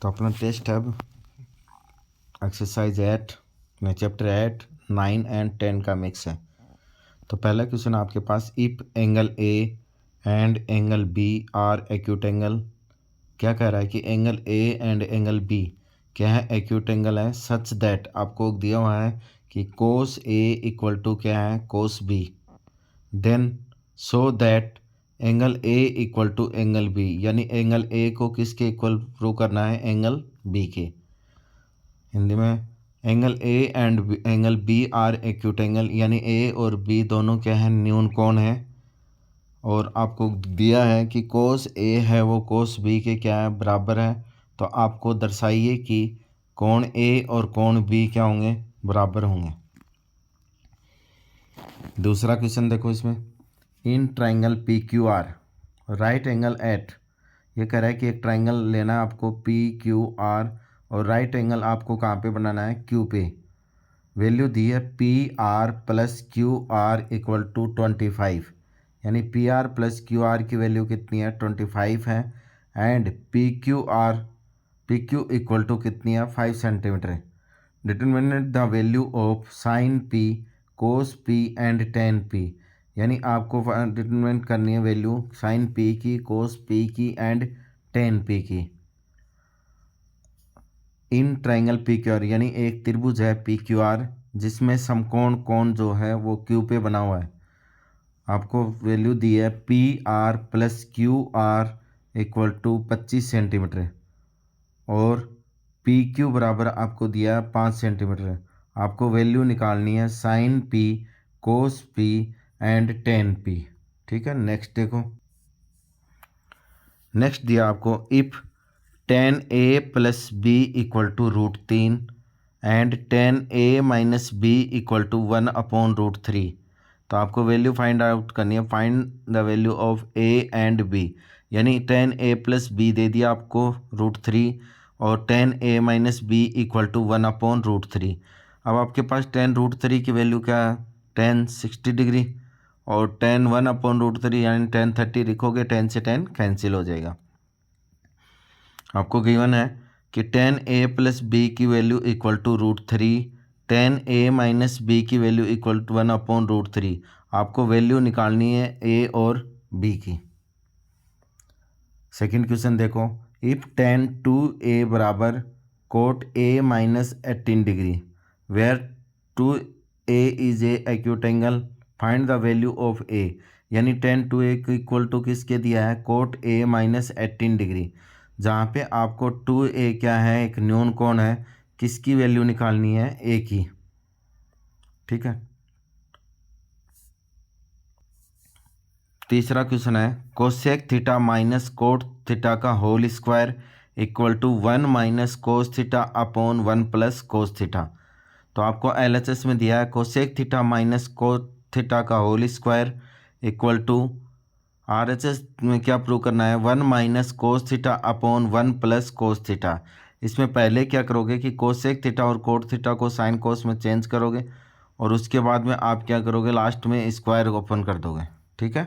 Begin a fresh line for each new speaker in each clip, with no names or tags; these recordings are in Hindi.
तो अपना टेस्ट है अब एक्सरसाइज 8 में चैप्टर 8, 9 एंड 10 का मिक्स है। तो पहला क्वेश्चन आपके पास, if angle A and angle B are acute angle, क्या कह रहा है कि angle A and angle B क्या है, एक्यूट एंगल है, सच दैट आपको दिया हुआ है कि कोस ए इक्वल टू क्या है, cos B, then so that angle A equal to angle B, यानी एंगल ए को किसके इक्वल प्रूव करना है, एंगल बी के। हिंदी में angle A and angle B are acute angle, यानी ए और बी दोनों क्या है, न्यून कोण है। और आपको दिया है कि कोस ए है वो कोस बी के क्या है, बराबर है। तो आपको दर्शाइए कि कोण ए और कोण बी क्या होंगे, बराबर होंगे। दूसरा क्वेश्चन देखो, इसमें in triangle P Q R right angle at, ये कह रहा है कि एक ट्राइंगल लेना है आपको पी क्यू आर, और राइट एंगल आपको कहाँ पे बनाना है, क्यू पे। वैल्यू दी है P R plus Q R equal to 25, यानी P R plus Q R की वैल्यू कितनी है, 25 है। And P Q equal to कितनी है, 5 सेंटीमीटर है। Determine the value of sin P, cos P and tan P, यानी आपको डिटरमिनेट करनी है वैल्यू साइन पी की, कोस पी की एंड टेन पी की। In triangle P Q R, यानी एक त्रिभुज है पी क्यू आर जिसमें समकोण कोण जो है वो क्यू पे बना हुआ है। आपको वैल्यू दी है P R plus Q R equal to 25 centimetre, और पी क्यू बराबर आपको दिया है 5 सेंटीमीटर। आपको वैल्यू निकालनी है sin P, cos P and tan P. ठीक है, नेक्स्ट देखो। नेक्स्ट दिया आपको, if tan A plus B equal to √3 and tan A minus B equal to 1/√3। तो आपको वैल्यू फाइंड आउट करनी है, find the value of A and B, यानी टेन ए प्लस बी दे दिया आपको √3 और tan A minus B equal to 1/√3। अब आपके पास टेन √3 की वैल्यू क्या है, टेन 60 डिग्री, और टेन 1/√3 यानी टेन 30 लिखोगे, टेन से टेन कैंसिल हो जाएगा। आपको गिवन है कि टेन ए प्लस बी की value equal to √3, tan A minus B की वैल्यू इक्वल टू 1/√3। आपको वैल्यू निकालनी है ए और बी की। सेकंड क्वेश्चन देखो, इफ टेन टू ए बराबर cot A minus 18 degree where two A is a acute angle, find the value of A, यानी tan two A equal to किसके दिया है, कोट ए माइनस 18 डिग्री, जहाँ पे आपको टू ए क्या है, एक न्यून कोण है, किसकी वैल्यू निकालनी है, ए की। ठीक है, तीसरा क्वेश्चन है, cosec theta minus cot theta का whole square equal to 1 minus cos theta upon 1 plus cos theta. तो आपको एलएचएस में दिया है cosec theta minus cot theta का whole square equal to, RHS में क्या प्रूव करना है, 1 minus cos theta upon 1 plus cos theta. इसमें पहले क्या करोगे कि कोसेक थीटा और कोट थीटा को साइन कोस में चेंज करोगे, और उसके बाद में आप क्या करोगे, लास्ट में स्क्वायर ओपन कर दोगे। ठीक है,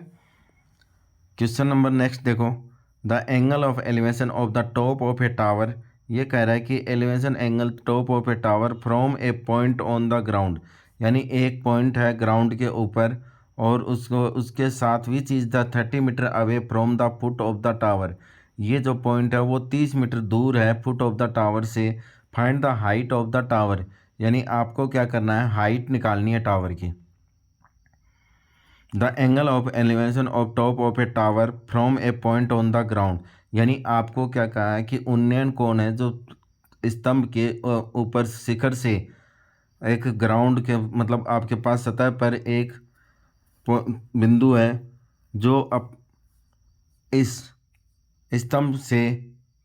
क्वेश्चन नंबर नेक्स्ट देखो, the angle of elevation of the top of a tower, ये कह रहा है कि elevation angle top of a tower from a point on the ground, यानी एक पॉइंट है ग्राउंड के ऊपर और उसको उसके साथ which is the 30 metre away from the foot of the tower, ये जो पॉइंट है वो 30 मीटर दूर है फुट ऑफ द टावर से। Find the height of the tower, यानी आपको क्या करना है, हाइट निकालनी है टावर की। The angle of elevation of top of a tower from a point on the ground, यानी आपको क्या कहा है कि उन्नयन कोण है जो स्तंभ के ऊपर शिखर से एक ग्राउंड के मतलब आपके पास सतह पर एक बिंदु है जो अब इस स्तंभ से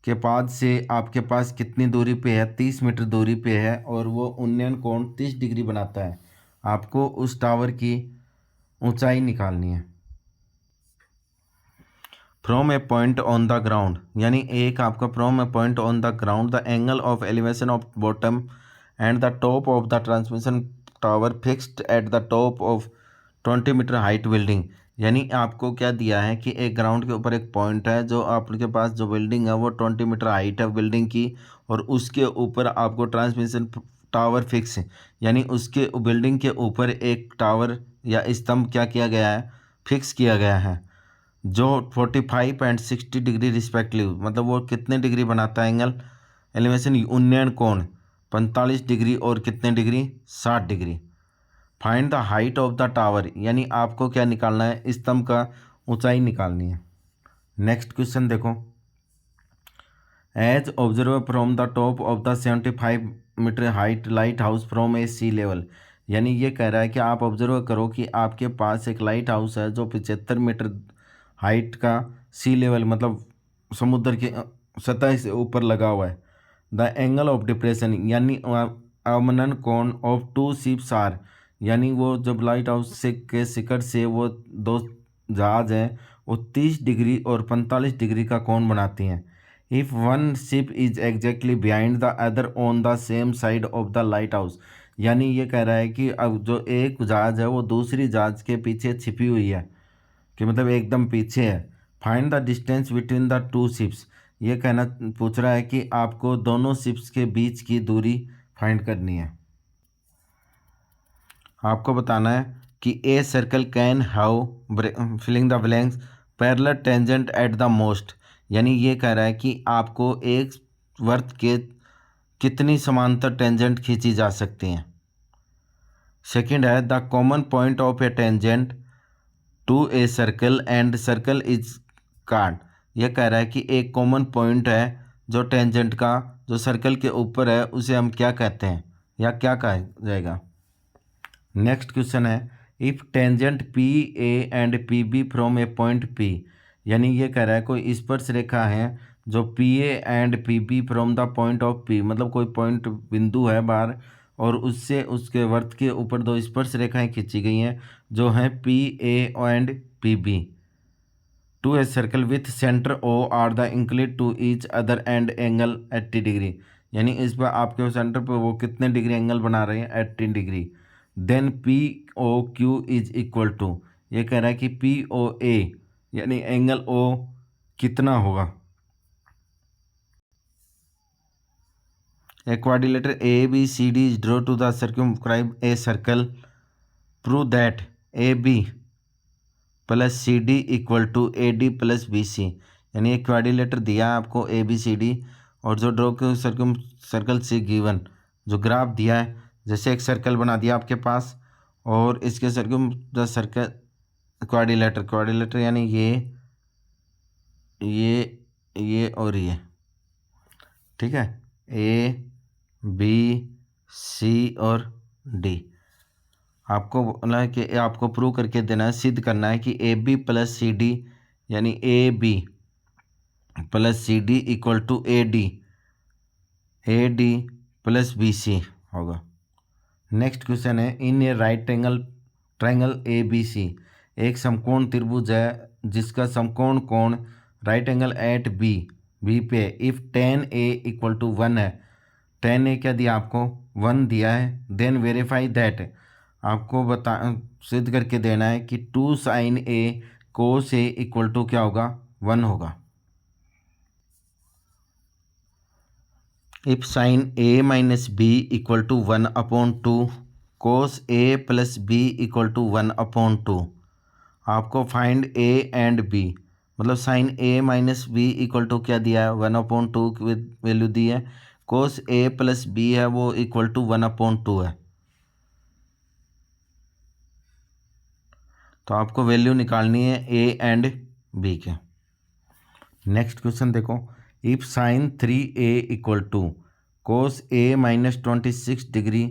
के पाद से आपके पास कितनी दूरी पे है, 30 मीटर दूरी पे है, और वो उन्नयन कोण 30 डिग्री बनाता है। आपको उस टावर की ऊंचाई निकालनी है। From a point on the ground, यानी एक आपका from a point on the ground, the angle of elevation of bottom and the top of the transmission tower fixed at the top of 20 metre height building, यानी आपको क्या दिया है कि एक ग्राउंड के ऊपर एक पॉइंट है, जो आपके पास जो बिल्डिंग है वो 20 मीटर हाइट है बिल्डिंग की, और उसके ऊपर आपको ट्रांसमिशन टावर फिक्स है, यानी उसके बिल्डिंग के ऊपर एक टावर या स्तंभ क्या किया गया है, फिक्स किया गया है, जो 45 एंड 60 डिग्री रिस्पेक्टिव, मतलब वो कितने डिग्री बनाता है एंगल, एलिवेशन उन्नयन कोण 45 डिग्री और कितने degree, 60 degree. Find the height of the tower, यानी आपको क्या निकालना है, स्तंभ का ऊंचाई निकालनी है। नेक्स्ट क्वेश्चन देखो, as observe from the top of the 75 metre height lighthouse from a sea level, यानी ये कह रहा है कि आप ऑब्जर्व करो कि आपके पास एक लाइट हाउस है जो 75 मीटर हाइट का सी लेवल मतलब समुद्र की सतह से ऊपर लगा हुआ है। द एंगल ऑफ डिप्रेशन, यानी अवनन कोण ऑफ टू शिप्स आर, यानी वो जब लाइट हाउस से के शिखर से वो दो जहाज हैं वो 30 डिग्री और 45 डिग्री का कोण बनाती हैं। If one ship is exactly behind the other on the same side of the light house, यानी ये कह रहा है कि अब जो एक जहाज है वो दूसरी जहाज के पीछे छिपी हुई है, कि मतलब एकदम पीछे है। Find the distance between the to ships, ये कहना पूछ रहा है कि आपको दोनों शिप्स के बीच की दूरी फाइंड करनी है। आपको बताना है कि a circle can how filling the blanks parallel tangent at the most, यानी ये कह रहा है कि आपको एक वर्त के कितनी समांतर टेंजेंट खींची जा सकती हैं। सेकंड है the common point of a tangent to a circle and circle is called, यह कह रहा है कि एक कॉमन पॉइंट है जो टेंजेंट का जो सर्कल के ऊपर है उसे हम क्या कहते हैं या क्या कहा जाएगा। नेक्स्ट क्वेश्चन है if tangent P A and P B from a point P, यानी ये कह रहा है कोई स्पर्श रेखा है जो P A and P B from the point of P, मतलब कोई पॉइंट बिंदु है बाहर और उससे उसके वर्त के ऊपर दो स्पर्श रेखाएं खींची गई हैं जो हैं P A and P B to a circle with centre O are the inclined to each other and angle 80 degree, यानी इस पर आपके सेंटर पर वो कितने डिग्री एंगल बना रहे हैं, 80 degree. Then P O Q is equal to, ये कह रहा है कि पी ओ ए यानी एंगल ओ कितना होगा। A quadrilateral A B C D is draw to the circumscribe a circle, prove that A B plus C D equal to A D plus B C, यानी एक क्वाड्रिलेटर दिया आपको ए बी सी डी और जो ड्रॉ के सर्कल से गिवन जो ग्राफ दिया है, जैसे एक सर्कल बना दिया आपके पास और इसके सर्कल क्वाड्रिलेटर यानी ये और ये, ठीक है, ए बी सी और डी। आपको बोला है कि आपको प्रूव करके देना है, सिद्ध करना है कि A B plus C D यानी A B plus C D equal to A D plus B C होगा। नेक्स्ट क्वेश्चन है in a right triangle A B C, एक समकोण त्रिभुज है जिसका समकोण कोण राइट एंगल एट बी पे if tan A equal to 1 है, tan ए क्या दिया आपको 1 दिया है, देन वेरीफाई दैट, आपको सिद्ध करके देना है कि 2 sin A cos A equal to क्या होगा 1 होगा। If sin A minus B equal to 1 upon 2 cos A plus B equal to 1 upon 2, आपको फाइंड ए एंड बी, मतलब sine A minus B equal to क्या दिया है 1 अपॉन 2 की वैल्यू दी है, कोस ए प्लस बी है वो इक्वल टू 1 अपॉन 2 है, तो आपको वैल्यू निकालनी है ए एंड बी के। नेक्स्ट क्वेश्चन देखो if sine 3a equal to cos A minus 26 degree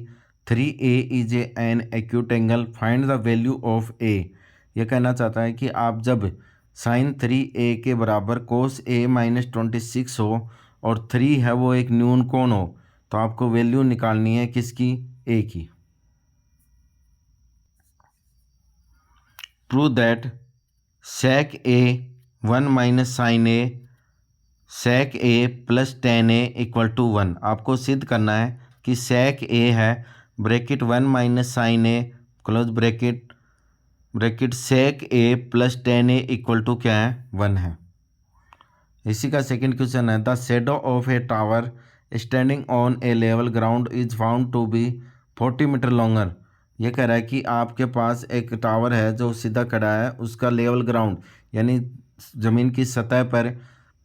3a is an acute angle find the value of A, यह कहना चाहता है कि आप जब साइन 3a के बराबर कोस ए माइनस 26 हो और 3 है वो एक न्यून कोण हो तो आपको वैल्यू निकालनी है किसकी, ए की। Prove that sec A 1 minus sine A sec A plus tan A equal to 1, आपको सिद्ध करना है कि sec ए है bracket 1 minus sine A close bracket bracket sec A plus tan A equal to क्या है 1 है। इसी का सेकंड क्वेश्चन है the shadow of a tower standing on a level ground is found to be 40 metre longer. ये कह रहा है कि आपके पास एक टावर है जो सीधा खड़ा है, उसका लेवल ग्राउंड यानी ज़मीन की सतह पर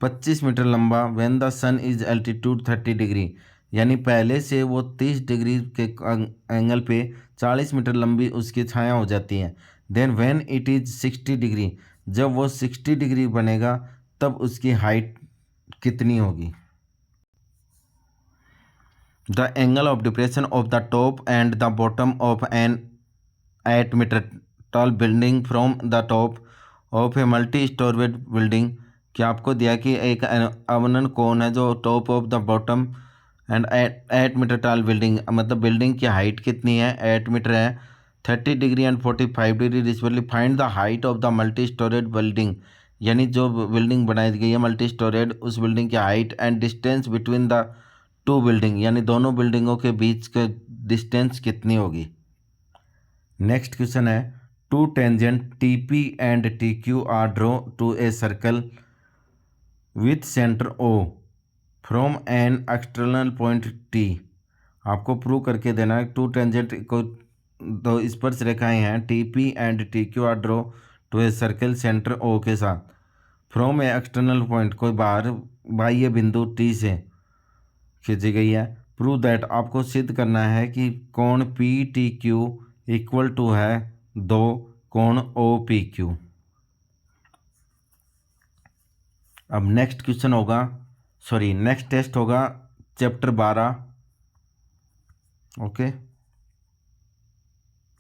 25 मीटर लंबा when the sun is altitude 30 degree, यानी पहले से वो 30 डिग्री के एंगल पे 40 मीटर लंबी उसकी छाया हो जाती है। Then when it is 60 degree, जब वो 60 डिग्री बनेगा तब उसकी हाइट कितनी होगी। The angle of depression of the top and the bottom of an 8 metre tall building from the top of a multi storeyed building. क्या आपको दिया कि एक अवनन कोण है जो top of the bottom and 8 metre tall building, मतलब बिल्डिंग की हाइट कितनी है 8 मीटर है, 30 degree and 45 degree respectively. Find the height of the multi storeyed building, यानी जो बिल्डिंग बनाई गई है मल्टी स्टोरेड उस बिल्डिंग की height and distance between the two building, यानी दोनों बिल्डिंगों के बीच के डिस्टेंस कितनी होगी। नेक्स्ट क्वेश्चन है two tangent T P and T Q R draw to a circle with centre O from an external point T. आपको प्रूव करके देना है टू टेंजेंट को दो स्पर्श रेखाएं हैं T P and T Q R draw to a circle centre O के साथ फ्रॉम ए एक्सटर्नल पॉइंट, कोई बाहर बाह्य बिंदु टी से खींची गई है। प्रूव दैट, आपको सिद्ध करना है कि कोण P T Q equal to है 2 कोण ओ पी क्यू। अब नेक्स्ट क्वेश्चन होगा, नेक्स्ट टेस्ट होगा चैप्टर 12। ओके।